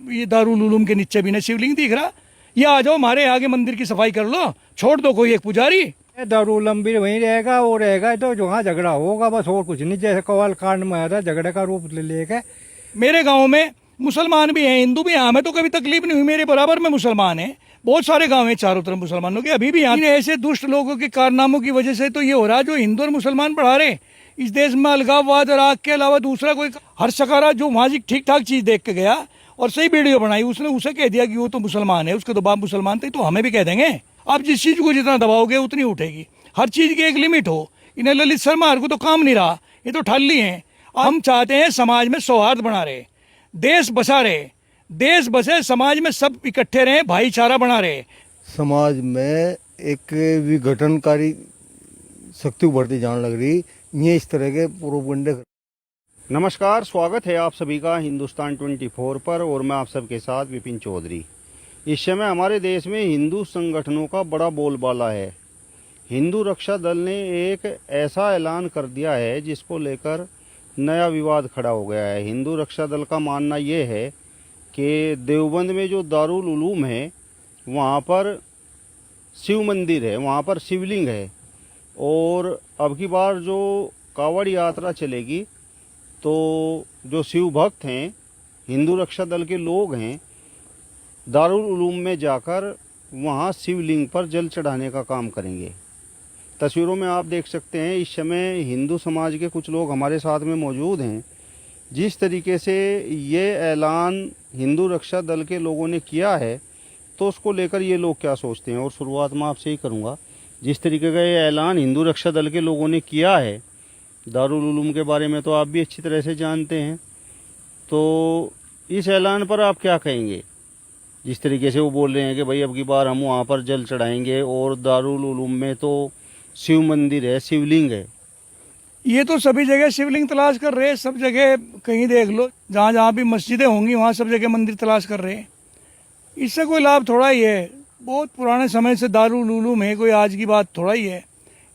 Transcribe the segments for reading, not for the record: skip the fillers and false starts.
ये दारुल उलूम के नीचे भी नहीं शिवलिंग दिख रहा। ये आ जाओ हमारे आगे मंदिर की सफाई कर लो, छोड़ दो कोई एक पुजारी। दारुल भी वहीं रहेगा, वो रहेगा तो जहाँ झगड़ा होगा बस, और कुछ नहीं। जैसे कवाल कांड में आया था, झगड़े का रूप लेके। मेरे गांव में मुसलमान भी हैं, हिंदू भी हैं, हमें तो कभी तकलीफ नहीं हुई, मेरे बराबर में मुसलमान हैं। बहुत सारे गांव हैं चारों तरफ मुसलमानों के। अभी भी यहाँ ऐसे दुष्ट लोगों के कारनामों की वजह से तो ये हो रहा है जो हिंदू और मुसलमान बढ़ा रहे इस देश में अलगाववाद और आग के अलावा दूसरा कोई। हर सकारा जो वहाँ ठीक ठाक चीज देख के गया और सही वीडियो बनाई, उसने उसे कह दिया कि वो तो मुसलमान है, उसके तो बाप मुसलमान थे, तो हमें भी कह देंगे। आप जिस चीज को जितना दबाओगे उतनी उठेगी। हर चीज की एक लिमिट हो। इन्हें ललित शर्मा को तो काम नहीं रहा, ये तो ठल्ली हैं। हम चाहते हैं समाज में सौहार्द बना रहे, देश बचा रहे, देश बचे, समाज में सब इकट्ठे रहे, भाईचारा बना रहे। समाज में एक विघटनकारी शक्ति उभरती जाने लग रही, ये इस तरह के प्रोपेगेंडा। नमस्कार, स्वागत है आप सभी का हिंदुस्तान 24 पर और मैं आप सबके साथ विपिन चौधरी। इस समय हमारे देश में हिंदू संगठनों का बड़ा बोलबाला है। हिंदू रक्षा दल ने एक ऐसा ऐलान कर दिया है जिसको लेकर नया विवाद खड़ा हो गया है। हिंदू रक्षा दल का मानना ये है कि देवबंद में जो दारुल उलूम है वहाँ पर शिव मंदिर है, वहाँ पर शिवलिंग है, और अब की बार जो कावड़ यात्रा चलेगी तो जो शिव भक्त हैं, हिंदू रक्षा दल के लोग हैं, दारुल उलूम में जाकर वहाँ शिवलिंग पर जल चढ़ाने का काम करेंगे। तस्वीरों में आप देख सकते हैं इस समय हिंदू समाज के कुछ लोग हमारे साथ में मौजूद हैं। जिस तरीके से ये ऐलान हिंदू रक्षा दल के लोगों ने किया है तो उसको लेकर ये लोग क्या सोचते हैं, और शुरुआत मैं आपसे ही करूँगा। जिस तरीके का ये ऐलान हिंदू रक्षा दल के लोगों ने किया है दारुल उलूम के बारे में तो आप भी अच्छी तरह से जानते हैं, तो इस ऐलान पर आप क्या कहेंगे? जिस तरीके से वो बोल रहे हैं कि भाई अब की बार हम वहाँ पर जल चढ़ाएंगे और दारुल उलूम में तो शिव मंदिर है, शिवलिंग है। ये तो सभी जगह शिवलिंग तलाश कर रहे हैं, सब जगह कहीं देख लो, जहाँ जहाँ भी मस्जिदें होंगी वहाँ सब जगह मंदिर तलाश कर रहे हैं। इससे कोई लाभ थोड़ा ही है। बहुत पुराने समय से दारुल उलूम है, कोई आज की बात थोड़ा ही है।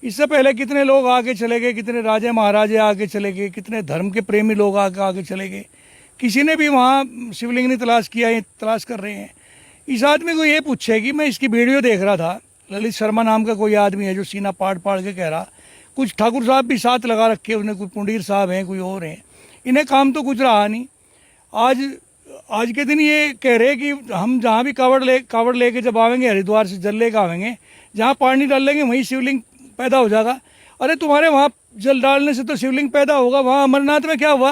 इससे पहले कितने लोग आगे चले गए, कितने राजे महाराजे आगे चले गए, कितने धर्म के प्रेमी लोग आगे चले गए। किसी ने भी वहाँ शिवलिंग नहीं तलाश किया, ये तलाश कर रहे हैं। इस आदमी को ये पूछे कि मैं इसकी वीडियो देख रहा था, ललित शर्मा नाम का कोई आदमी है जो सीना पाड़ के कह रहा, कुछ ठाकुर साहब भी साथ लगा रखे उन्हें, कोई पुंडीर साहब हैं, कोई और हैं, इन्हें काम तो कुछ रहा नहीं। आज के दिन ये कह रहे कि हम जहाँ भी कावड़ लेके जब आवेंगे, हरिद्वार से जल लेकर आवेंगे, जहाँ पानी डाल लेंगे वहीं शिवलिंग पैदा हो जाएगा। अरे तुम्हारे वहाँ जल डालने से तो शिवलिंग पैदा होगा, वहाँ अमरनाथ में क्या हुआ?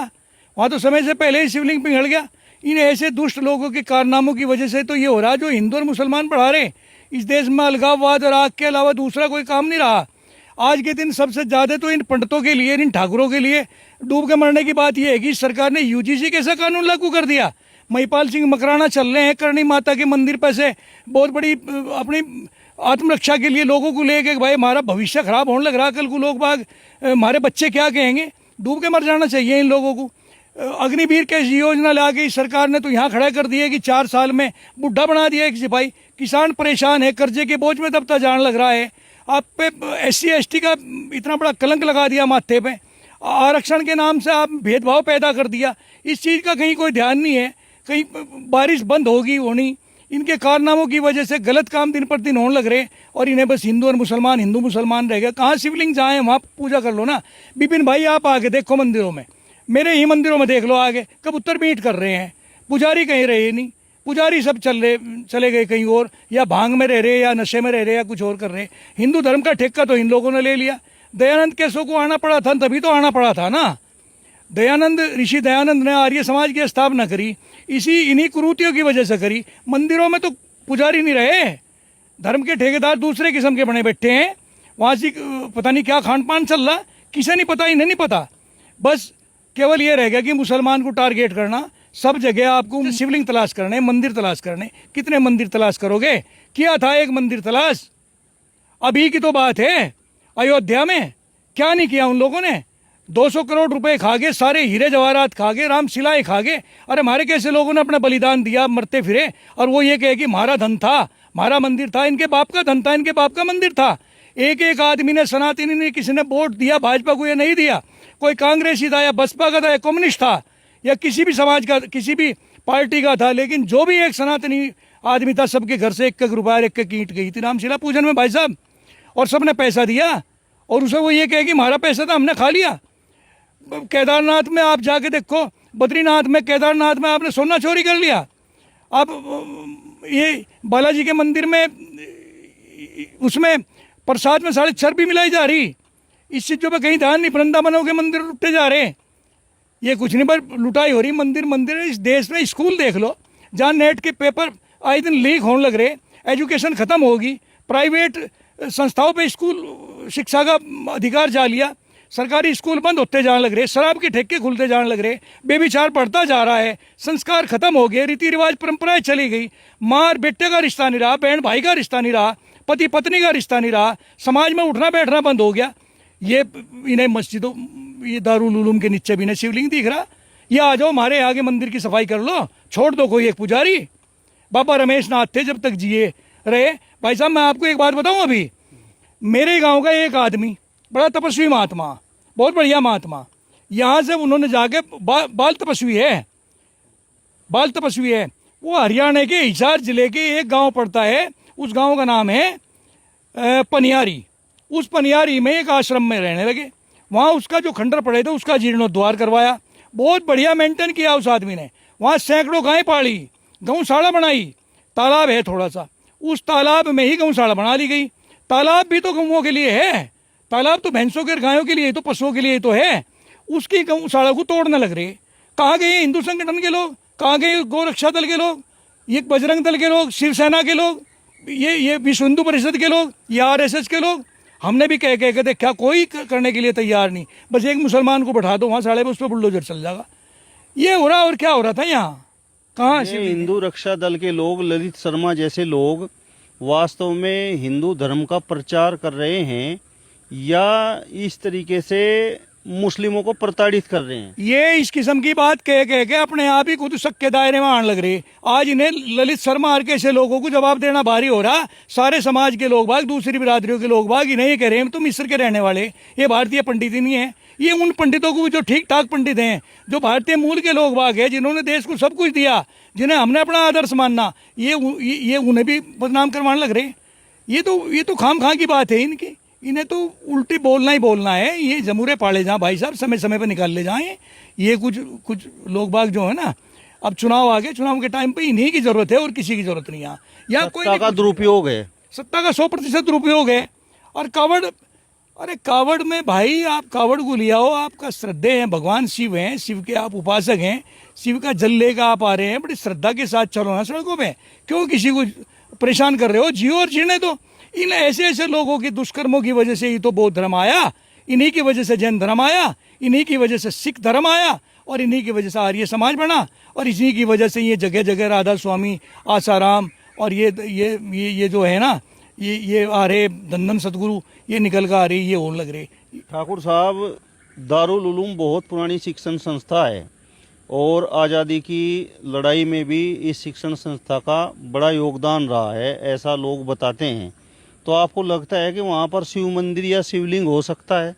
वहाँ तो समय से पहले ही शिवलिंग पिघल गया। इन ऐसे दुष्ट लोगों के कारनामों की वजह से तो ये हो रहा है जो हिंदू और मुसलमान बढ़ा रहे इस देश में अलगाववाद और आग के अलावा दूसरा कोई काम नहीं रहा। आज के दिन सबसे ज़्यादा तो इन पंडितों के लिए, इन ठाकुरों के लिए डूब के मरने की बात यह है कि सरकार ने यूजीसी कैसा कानून लागू कर दिया। महिपाल सिंह मकराना चल रहे हैं करणी माता के मंदिर पर से बहुत बड़ी अपनी आत्मरक्षा के लिए लोगों को लेके, भाई हमारा भविष्य खराब होने लग रहा, कल को लोग बाग हमारे बच्चे क्या कहेंगे। डूब के मर जाना चाहिए इन लोगों को। अग्निवीर कैसी योजना ला के सरकार ने तो यहाँ खड़ा कर दिया कि 4 साल में बुढ़ा बना दिया एक सिपाही। किसान परेशान है, कर्जे के बोझ में दबता जाने लग रहा है। आप पे SC ST का इतना बड़ा कलंक लगा दिया माथे पे, आरक्षण के नाम से आप भेदभाव पैदा कर दिया। इस चीज़ का कहीं कोई ध्यान नहीं है। कहीं बारिश बंद होनी, इनके कारनामों की वजह से गलत काम दिन पर दिन होने लग रहे और इन्हें बस हिंदू मुसलमान रह गए। कहाँ शिवलिंग जहाँ है वहाँ पूजा कर लो ना। विपिन भाई आप आगे देखो मंदिरों में, मेरे ही मंदिरों में देख लो आगे, कबूतर मीट कर रहे हैं, पुजारी कहीं रहे नहीं, पुजारी सब चले गए कहीं और, या भांग में रह रहे, या नशे में रह रहे, या कुछ और कर रहे। हिंदू धर्म का ठेका तो इन लोगों ने ले लिया। दयानंद केसों को आना पड़ा था, तभी तो आना पड़ा था ना। ऋषि दयानंद ने आर्य समाज की स्थापना करी, इन्हीं कुरीतियों की वजह से करी। मंदिरों में तो पुजारी नहीं रहे, धर्म के ठेकेदार दूसरे किस्म के बने बैठे हैं। वहाँ से पता नहीं क्या खान पान चल रहा, किसे नहीं पता, इन्हें नहीं पता। बस केवल ये रह गया कि मुसलमान को टारगेट करना। सब जगह आपको शिवलिंग तलाश करने, मंदिर तलाश करने। कितने मंदिर तलाश करोगे? किया था एक मंदिर तलाश, अभी की तो बात है। अयोध्या में क्या नहीं किया उन लोगों ने? 200 करोड़ रुपए खा गए, सारे हीरे जवाहरात खा गए, रामशिलाएं खा गए। अरे हमारे कैसे लोगों ने अपना बलिदान दिया, मरते फिरे, और वो ये कहे कि हमारा धन था, हमारा मंदिर था। इनके बाप का धन था, इनके बाप का मंदिर था। एक आदमी ने, सनातनी ने, किसी ने वोट दिया भाजपा को या नहीं दिया, कोई कांग्रेसी था या बसपा का था या कम्युनिस्ट था या किसी भी समाज का, किसी भी पार्टी का था, लेकिन जो भी एक सनातनी आदमी था सबके घर से एक रुपया और एक ईंट गई थी रामशिला पूजन में भाई साहब, और सबने पैसा दिया और उसे वो ये कहे कि हमारा पैसा था हमने खा लिया। केदारनाथ में आप जाके देखो, बद्रीनाथ में, केदारनाथ में आपने सोना चोरी कर लिया। अब ये बालाजी के मंदिर में उसमें प्रसाद में 4.5 भी मिलाई जा रही। इस चीज़ों पे कहीं ध्यान नहीं। वृंदावनों के मंदिर लुटे जा रहे हैं, ये कुछ नहीं पर लुटाई हो रही। मंदिर इस देश में स्कूल देख लो जहाँ नेट के पेपर आए दिन लीक होने लग रहे, एजुकेशन खत्म होगी, प्राइवेट संस्थाओं पे स्कूल शिक्षा का अधिकार जा लिया, सरकारी स्कूल बंद होते जाने लग रहे, शराब के ठेके खुलते जाने लग रहे, बेविचार बढ़ता जा रहा है, संस्कार खत्म हो गए, रीति रिवाज परंपराएं चली गई, माँ और बेटे का रिश्ता नहीं रहा, बहन भाई का रिश्ता नहीं रहा, पति पत्नी का रिश्ता नहीं रहा, समाज में उठना बैठना बंद हो गया। ये इन्हें मस्जिदों, ये दारुल उलूम के नीचे भी इन्हें शिवलिंग दिख रहा। ये आ जाओ हमारे आगे मंदिर की सफाई कर लो, छोड़ दो कोई एक पुजारी। बाबा रमेश नाथ थे जब तक जिए रहे। भाई साहब मैं आपको एक बात बताऊं, अभी मेरे गांव का एक आदमी बड़ा तपस्वी महात्मा, बहुत बढ़िया महात्मा, यहाँ से उन्होंने जाके बाल तपस्वी है, बाल तपस्वी है। वो हरियाणा के हिसार जिले के एक गांव पड़ता है, उस गांव का नाम है पनियारी। उस पनियारी में एक आश्रम में रहने लगे। वहाँ उसका जो खंडर पड़े थे उसका जीर्णोद्धार करवाया, बहुत बढ़िया मेंटेन किया उस आदमी ने। वहाँ सैकड़ों गायें पाली, गौशाला बनाई, तालाब है थोड़ा सा, उस तालाब में ही गौशाला बना ली गई। तालाब भी तो गौओं के लिए है, तालाब तो भैंसों के गायों के लिए, तो पशुओं के लिए तो है। उसकी गौशाला को तोड़ने लग रहे। कहाँ गए हिंदू संगठन के लोग, कहाँ गए गोरक्षा दल के लोग, ये बजरंग दल के लोग, शिवसेना के लोग, ये विश्व हिंदू परिषद के लोग, ये RSS के लोग। हमने भी कह के देखा, कोई करने के लिए तैयार नहीं। बस एक मुसलमान को बैठा दो वहाँ साढ़े पे, उस पर बुलडोजर चल जाएगा। ये हो रहा, और क्या हो रहा था यहाँ, कहाँ हिंदू रक्षा दल के लोग, ललित शर्मा जैसे लोग वास्तव में हिंदू धर्म का प्रचार कर रहे हैं या इस तरीके से मुस्लिमों को प्रताड़ित कर रहे हैं? ये इस किस्म की बात कह के अपने आप ही खुद शक के दायरे में आने लग रहे। आज इन्हें ललित शर्मा और कैसे लोगों को जवाब देना भारी हो रहा। सारे समाज के लोग बाग, दूसरी बिरादरियों के लोग बाग इन्हें ये कह रहे हैं तुम मिस्र के रहने वाले, ये भारतीय पंडित ही नहीं है। ये उन पंडितों को भी जो ठीक ठाक पंडित हैं, जो भारतीय मूल के लोग बाग है, जिन्होंने देश को सब कुछ दिया, जिन्हें हमने अपना आदर्श मानना, ये उन्हें भी बदनाम करवाने लग रहे। ये तो खाम खा की बात है इनकी। इन्हें तो उल्टी बोलना ही बोलना है। ये जमूरे पाले जाएं भाई साहब, समय समय पर निकाल ले जाएं। ये कुछ लोग बाग जो है ना, अब चुनाव आ गए, चुनाव के टाइम पे इन्हीं की जरूरत है और किसी की जरूरत नहीं। यहाँ कोई का दुरुपयोग है, सत्ता का 100% दुरुपयोग है। और कावड़, अरे कावड़ में भाई आप कावड़ को लिया हो, आपका श्रद्धे हैं, भगवान शिव हैं, शिव के आप उपासक हैं, शिव का जल लेकर आप आ रहे हैं, बड़ी श्रद्धा के साथ चलो ना सड़कों पे। क्यों किसी को परेशान कर रहे हो? जियो और जीने दो। इन ऐसे लोगों की दुष्कर्मों की वजह से ही तो बौद्ध धर्म आया, इन्हीं की वजह से जैन धर्म आया, इन्हीं की वजह से सिख धर्म आया, और इन्हीं की वजह से आर्य समाज बना, और इन्हीं की वजह से ये जगह जगह राधा स्वामी, आसाराम और ये जो है ना, ये आ रहे दंदन सतगुरु, ये निकल कर आ रही, ये होने लग रहे। ठाकुर साहब, दारुल उलूम बहुत पुरानी शिक्षण संस्था है और आज़ादी की लड़ाई में भी इस शिक्षण संस्था का बड़ा योगदान रहा है, ऐसा लोग बताते हैं। तो आपको लगता है कि वहाँ पर शिव मंदिर या शिवलिंग हो सकता है?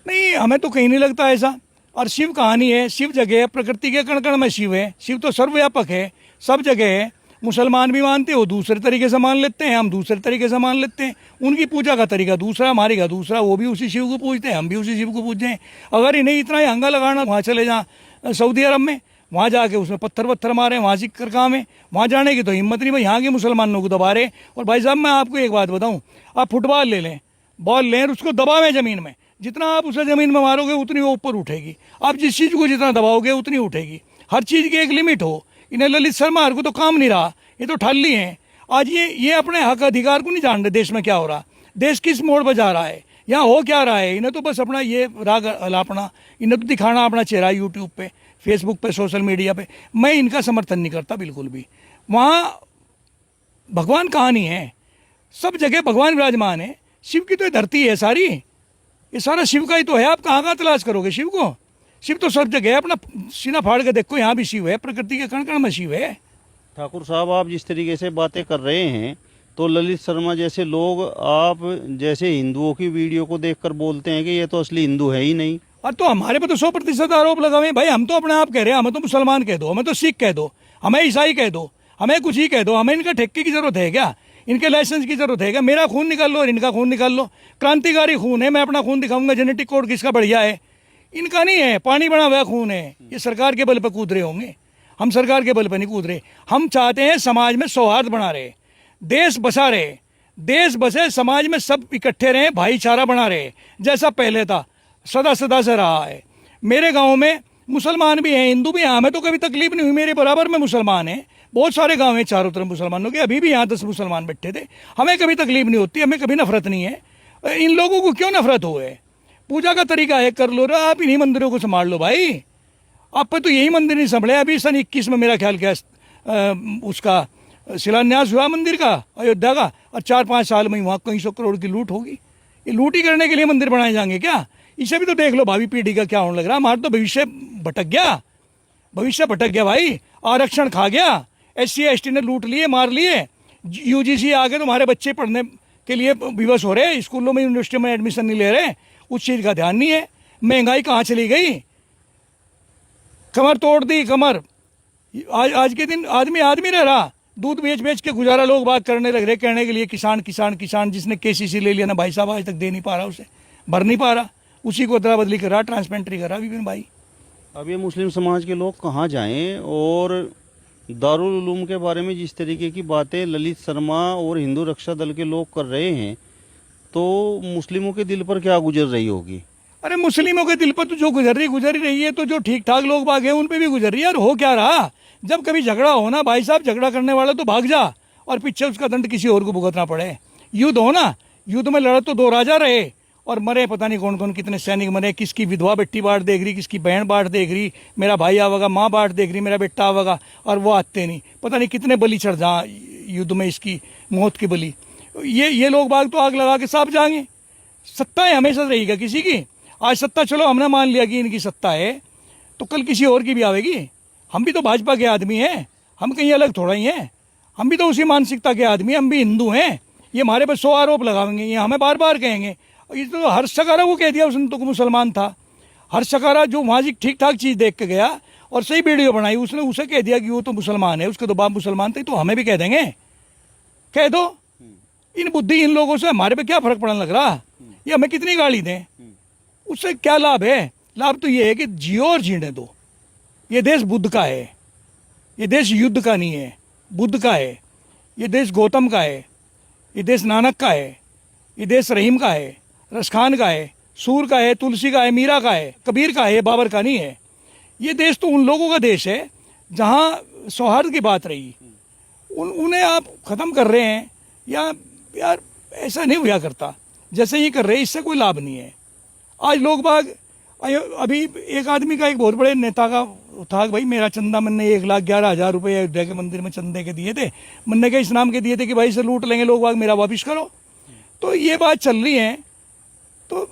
नहीं, हमें तो कहीं नहीं लगता ऐसा। और शिव कहानी है, शिव जगह है, प्रकृति के कण कण में शिव है। शिव तो सर्वव्यापक है, सब जगह है। मुसलमान भी मानते हो, दूसरे तरीके से मान लेते हैं, हम दूसरे तरीके से मान लेते हैं। उनकी पूजा का तरीका दूसरा, हमारी का दूसरा। वो भी उसी शिव को पूजते हैं, हम भी उसी शिव को पूजते हैं। अगर इन्हें इतना ही हंगा लगाना, वहाँ चले जाएं सऊदी अरब में, वहाँ जाके उसमें पत्थर मारे, वहाँ जिक्र काम है, वहाँ जाने की तो हिम्मत नहीं भाई, यहाँ के मुसलमानों को दबा रहे। और भाई साहब मैं आपको एक बात बताऊँ, आप फुटबॉल ले लें, बॉल लें, उसको दबावें ज़मीन में, जितना आप उसे ज़मीन में मारोगे उतनी वो ऊपर उठेगी। आप जिस चीज़ को जितना दबाओगे उतनी उठेगी। हर चीज़ की एक लिमिट हो। इन्हें ललित शर्मा को तो काम नहीं रहा, ये तो ठाली हैं। आज ये अपने हक अधिकार को नहीं जान रहे। देश में क्या हो रहा, देश किस मोड़ पर जा रहा है, यहाँ हो क्या रहा है। इन्हें तो बस अपना ये राग अलापना, इन्हें तो दिखाना अपना चेहरा यूट्यूब पे, फेसबुक पे, सोशल मीडिया पे। मैं इनका समर्थन नहीं करता बिल्कुल भी। वहाँ भगवान कहाँ नहीं है, सब जगह भगवान विराजमान है। शिव की तो ये धरती है सारी, ये सारा शिव का ही तो है। आप कहाँ तलाश करोगे शिव को? शिव तो सब जगह है। अपना सीना फाड़ के देखो, यहाँ भी शिव है, प्रकृति के कण कण में शिव है। ठाकुर साहब, आप जिस तरीके से बातें कर रहे हैं, तो ललित शर्मा जैसे लोग आप जैसे हिंदुओं की वीडियो को देखकर बोलते हैं कि ये तो असली हिंदू है ही नहीं। और तो हमारे पे तो 100% आरोप लगा हुए हैं भाई। हम तो अपने आप कह रहे हैं, हमें तो मुसलमान कह दो, हमें तो सिख कह दो, हमें ईसाई कह दो, हमें कुछ ही कह दो, हमें इनका ठेके की जरूरत है क्या? इनके लाइसेंस की जरूरत है क्या? मेरा खून निकाल लो और इनका खून निकाल लो। क्रांतिकारी खून है, मैं अपना खून दिखाऊंगा जेनेटिक कोड किसका बढ़िया है। इनका नहीं है, पानी बना हुआ खून है। ये सरकार के बल पर कूद रहे होंगे, हम सरकार के बल पर नहीं कूद रहे। हम चाहते हैं समाज में सौहार्द बना रहे, देश बसा रहे, देश बसे, समाज में सब इकट्ठे रहे, भाईचारा बना रहे जैसा पहले था, सदा सदा से रहा है। मेरे गांव में मुसलमान भी हैं, हिंदू भी हैं, हमें तो कभी तकलीफ नहीं हुई। मेरे बराबर में मुसलमान हैं, बहुत सारे गांव हैं चारों तरफ मुसलमानों के। अभी भी यहाँ 10 मुसलमान बैठे थे, हमें कभी तकलीफ नहीं होती, हमें कभी नफरत नहीं है। इन लोगों को क्यों नफरत हो है? पूजा का तरीका है, कर लो रे, आप इन्हीं मंदिरों को संभाल लो भाई। आप पे तो यही मंदिर नहीं संभले। अभी सन 21 में मेरा ख्याल क्या उसका शिलान्यास हुआ मंदिर का, अयोध्या का, और 4-5 साल में वहाँ कई 100 करोड़ की लूट होगी। ये लूट ही करने के लिए मंदिर बनाए जाएंगे क्या? इसे भी तो देख लो भावी पीढ़ी का क्या होने लग रहा है। हमारा तो भविष्य भटक गया, भविष्य भटक गया भाई। आरक्षण खा गया, SC ST ने लूट लिए, मार लिए। UGC आ गए, तुम्हारे बच्चे पढ़ने के लिए विवश हो रहे, स्कूलों में यूनिवर्सिटी में एडमिशन नहीं ले रहे, उस चीज़ का ध्यान नहीं है। महंगाई कहाँ चली गई, कमर तोड़ दी कमर। आज के दिन आदमी रह रहा, दूध बेच बेच के गुजारा लोग बात करने लग रहे, कहने के लिए किसान किसान किसान। जिसने KCC ले लिया ना भाई साहब, आज तक दे नहीं पा रहा, उसे भर नहीं पा रहा, उसी को अदला बदली कर रहा, ट्रांसपेंट्री कर रहा विपिन भाई। अब ये मुस्लिम समाज के लोग कहाँ जाएं? और दारुल उलूम के बारे में जिस तरीके की बातें ललित शर्मा और हिंदू रक्षा दल के लोग कर रहे हैं, तो मुस्लिमों के दिल पर क्या गुजर रही होगी? अरे मुस्लिमों के दिल पर तो जो गुजर ही रही है, तो जो ठीक ठाक लोग बाग हैं उन पे भी गुजर रही है। और हो क्या रहा, जब कभी झगड़ा हो ना भाई साहब, झगड़ा करने वाला तो भाग जा और पीछे उसका दंड किसी और को भुगतना पड़े। युद्ध हो ना, युद्ध में लड़त तो 2 राजा रहे और मरे पता नहीं कौन कौन, कितने सैनिक मरे। किसकी विधवा बेटी बांट देख रही, किसकी बहन बांट देख रही, मेरा भाई आवेगा, माँ बांट देख रही, मेरा बेटा आवेगा, और वो आते नहीं। पता नहीं कितने बलि चढ़ जा युद्ध में, इसकी मौत की बलि। ये लोग बाग तो आग लगा के साफ जाएंगे। सत्ता है हमेशा रहेगा किसी की। आज सत्ता चलो हमने मान लिया कि इनकी सत्ता है, तो कल किसी और की भी आवेगी। हम भी तो भाजपा के आदमी हैं, हम कहीं अलग थोड़ा ही हैं, हम भी तो उसी मानसिकता के आदमी हैं, हम भी हिंदू हैं। ये हमारे पर 100 आरोप लगाएंगे, ये हमें बार बार कहेंगे। ये तो हर्ष सकारा को कह दिया उसने, तो मुसलमान था हर्ष सकारा, जो वहाँ की ठीक ठाक चीज़ देख के गया और सही वीडियो बनाई, उसने उसे कह दिया कि वो तो मुसलमान है, उसके तो बाप मुसलमान थे। तो हमें भी कह देंगे, कह दो। इन बुद्धि इन लोगों से हमारे पे क्या फर्क पड़ने लग रहा? ये हमें कितनी गाली दें, उससे क्या लाभ है? लाभ तो ये है कि जियो और जीने दो। ये देश बुद्ध का है, ये देश युद्ध का नहीं है, बुद्ध का है। ये देश गौतम का है, ये देश नानक का है, ये देश रहीम का है, रसखान का है, सूर का है, तुलसी का है, मीरा का है, कबीर का है, बाबर का नहीं है। ये देश तो उन लोगों का देश है जहाँ सौहार्द की बात रही। उन्हें आप ख़त्म कर रहे हैं। यार ऐसा नहीं हुआ करता, जैसे ही कर रहे हैं, इससे कोई लाभ नहीं है। आज लोग बाग, अभी एक आदमी का, एक बहुत बड़े नेता का था, भाई मेरा चंदा मैंने 1,11,000 रुपये अयोध्या के मंदिर में चंदे के दिए थे। मैंने क्या इस नाम के दिए थे कि भाई से लूट लेंगे लोग बाग, मेरा वापिस करो। तो ये बात चल रही है, तो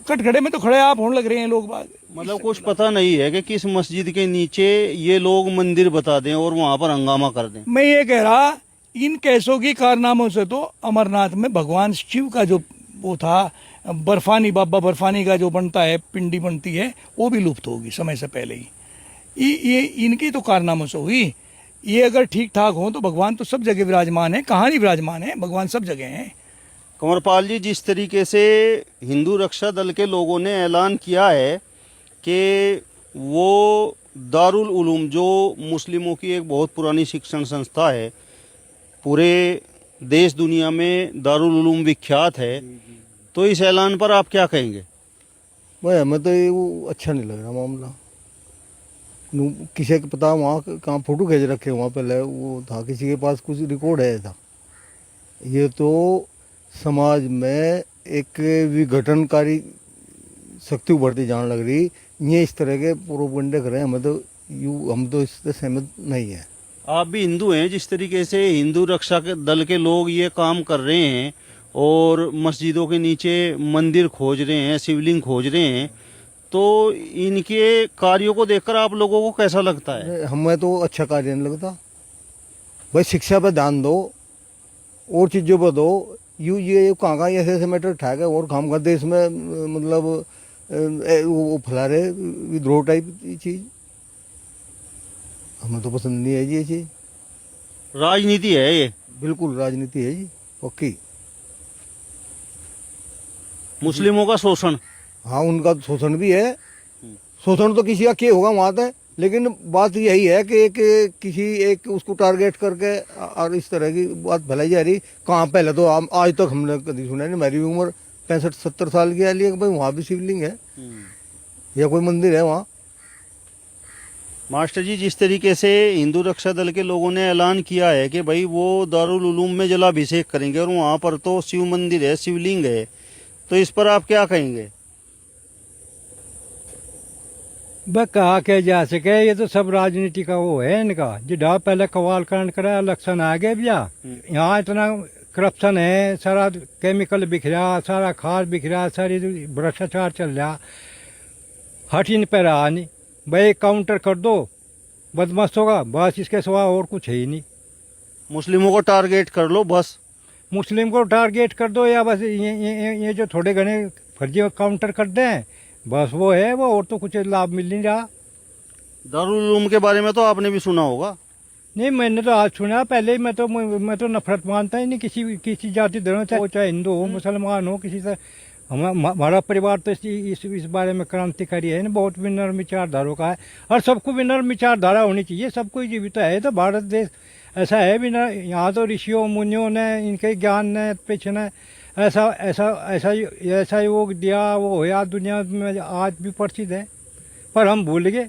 कटघरे में तो खड़े आप होने लग रहे हैं लोग बाग। मतलब कुछ पता नहीं है कि किस मस्जिद के नीचे ये लोग मंदिर बता दें और वहां पर हंगामा कर दें। मैं ये कह रहा, इन कैसों की कारनामों से तो अमरनाथ में भगवान शिव का जो वो था, बर्फानी, बाबा बर्फानी का जो बनता है, पिंडी बनती है, वो भी लुप्त होगी समय से पहले ही। ये इनकी तो कारनामों से हुई। ये अगर ठीक ठाक हो तो भगवान तो सब जगह विराजमान है, कहाँ नहीं विराजमान है, भगवान सब जगह हैं। कंवरपाल जी, जिस तरीके से हिंदू रक्षा दल के लोगों ने ऐलान किया है कि वो दारुल उलूम, जो मुस्लिमों की एक बहुत पुरानी शिक्षण संस्था है, पूरे देश दुनिया में दारुल उलूम विख्यात है, तो इस ऐलान पर आप क्या कहेंगे? भाई हमें तो ये वो अच्छा नहीं लग रहा मामला। किसी के पता वहाँ कहाँ फोटो खींच रखे, वहाँ पहले वो था, किसी के पास कुछ रिकॉर्ड है था। ये तो समाज में एक विघटनकारी शक्ति उभरती जाने लग रही। ये इस तरह के प्रोपेगेंडा कर रहे हैं, हम तो इससे सहमत नहीं है। आप भी हिंदू हैं, जिस तरीके से हिंदू रक्षा के दल के लोग ये काम कर रहे हैं और मस्जिदों के नीचे मंदिर खोज रहे हैं, शिवलिंग खोज रहे हैं, तो इनके कार्यों को देखकर आप लोगों को कैसा लगता है? हमें तो अच्छा कार्य नहीं लगता। भाई शिक्षा पर ध्यान दो और चीज़ों पर दो। ये कहाँ ऐसे मैटर उठा के और काम का देश में मतलब वो फैला रहे विद्रोह टाइप चीज़। हमें तो पसंद नहीं है जी ये चीज। राजनीति है ये। बिल्कुल राजनीति है जी, पक्की। मुस्लिमों का शोषण। हाँ, उनका तो शोषण भी है। शोषण तो किसी का क्या होगा वहां तक, लेकिन बात यही है कि किसी एक उसको टारगेट करके और इस तरह की बात फैलाई जा रही। कहाँ पहले तो आज तक हमने कभी सुना नहीं। मेरी उम्र 65-70 साल की है, लेकिन भाई वहाँ भी शिवलिंग है या कोई मंदिर है वहाँ। मास्टर जी, जिस तरीके से हिंदू रक्षा दल के लोगों ने ऐलान किया है कि भाई वो दारुल उलूम में जलाभिषेक करेंगे और वहां पर तो शिव मंदिर है, शिवलिंग है, तो इस पर आप क्या कहेंगे? वह कहा क्या जा सके, ये तो सब राजनीति का वो है इनका। जिड़ा पहले कवाल कांड करा, इलेक्शन आ गए भैया, यहाँ इतना करप्शन है, सारा केमिकल बिखरा, सारा खाद बिखरा, सारी भ्रष्टाचार चल रहा, हट इन पे रहा नहीं। भाई काउंटर कर दो बदमाशों का, बस इसके सिवा और कुछ है ही नहीं। मुस्लिमों को टारगेट कर लो बस। मुस्लिम को टारगेट कर दो, या बस ये जो थोड़े घने फर्जी काउंटर कर दें, बस वो है वो, और तो कुछ लाभ मिल नहीं रहा। दारुल उलूम के बारे में तो आपने भी सुना होगा। नहीं, मैंने तो आज सुना, पहले ही मैं तो नफरत मानता ही नहीं किसी जाति धर्म, चाहे हिंदू हो मुसलमान हो, किसी से। हमारा परिवार तो इस बारे में क्रांतिकारी है ना, बहुत विनम्र विचारधारा का है, और सबको विनम्र विचारधारा होनी चाहिए। सबको जीवित है तो भारत देश ऐसा है भी ना। यहाँ तो ऋषियों मुनियों ने, इनके ज्ञान ने पीछे ने ऐसा योग दिया, वो होया दुनिया में आज भी प्रसिद्ध है। पर हम भूल गए।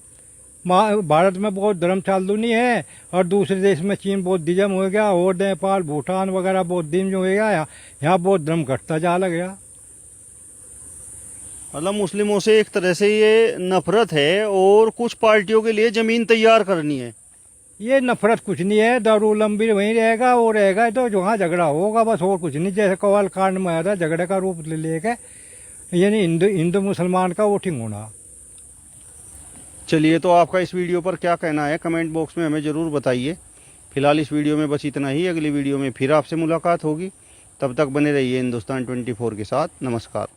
भारत में बहुत धर्म चालू नहीं है, और दूसरे देश में चीन बहुत दिजम हो गया, और नेपाल भूटान वगैरह बहुत दिन हो गया, यहाँ बहुत धर्म घटता जा लग गया। मतलब मुस्लिमों से एक तरह से ये नफरत है, और कुछ पार्टियों के लिए जमीन तैयार करनी है। ये नफरत कुछ नहीं है, दारूलम भी वहीं रहेगा, वो रहेगा तो जहाँ झगड़ा होगा बस, और कुछ नहीं। जैसे कवाल कांड में आया था, झगड़े का रूप ले लेके, यानी हिंदू मुसलमान का वोटिंग होना। चलिए, तो आपका इस वीडियो पर क्या कहना है कमेंट बॉक्स में हमें ज़रूर बताइए। फिलहाल इस वीडियो में बस इतना ही। अगली वीडियो में फिर आपसे मुलाकात होगी। तब तक बने रहिए हिंदुस्तान 24 के साथ। नमस्कार।